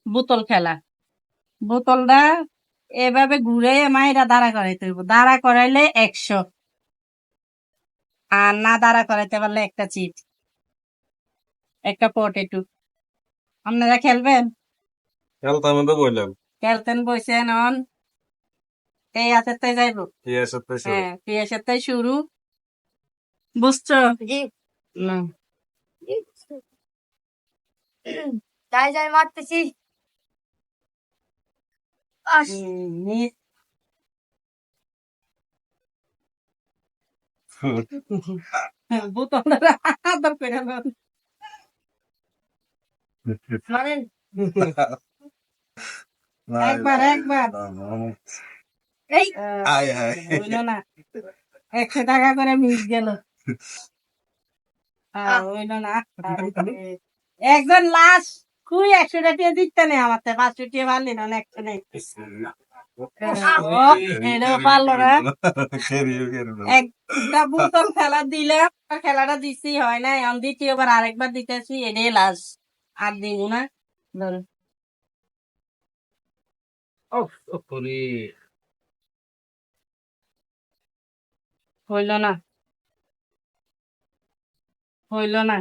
বোতল খেলা। বোতলটা এভাবে ঘুরে মাইরা দাঁড়া করাইতে হইব, দাঁড়া করাইলে 100, আর না দাঁড়া করাইতে পারলে একটা চিট, একটা পটেটো। আপনারা খেলবেন? খেলতাম তো বললাম খেলতেন বইছেন অন এই হাতের তাই যাইব। ইয়ে সত্যি হ্যাঁ, পিয়াসের তাই শুরু, বুঝছো? না যাই যাই মারতেছি। বোতলটা আদর করে লন। মারেন। একবার এই হইল না, 100 টাকা করে মিস গেল। হইল না। একজন লাশ খুই 100 টাকা দিতে নেই আমার 500 টাকা পারলি না, 100 নেই। এটাও পারলো না। একটা বোতল খেলা দিলাম, খেলাটা দিছি হয় না, এখন দ্বিতীয়বার আরেকবার দিতেছি, এটাই লাশ, আর দিব না। ধরুন হইল না, হইল না,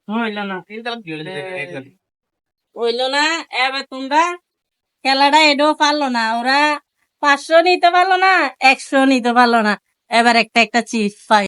হইল না, হইল না। এবার তোমরা খেলাটা এটাও পারলো না, ওরা 500 নিতে পারলো না, 100 নিতে পারলো না। এবার একটা চিপস পাই।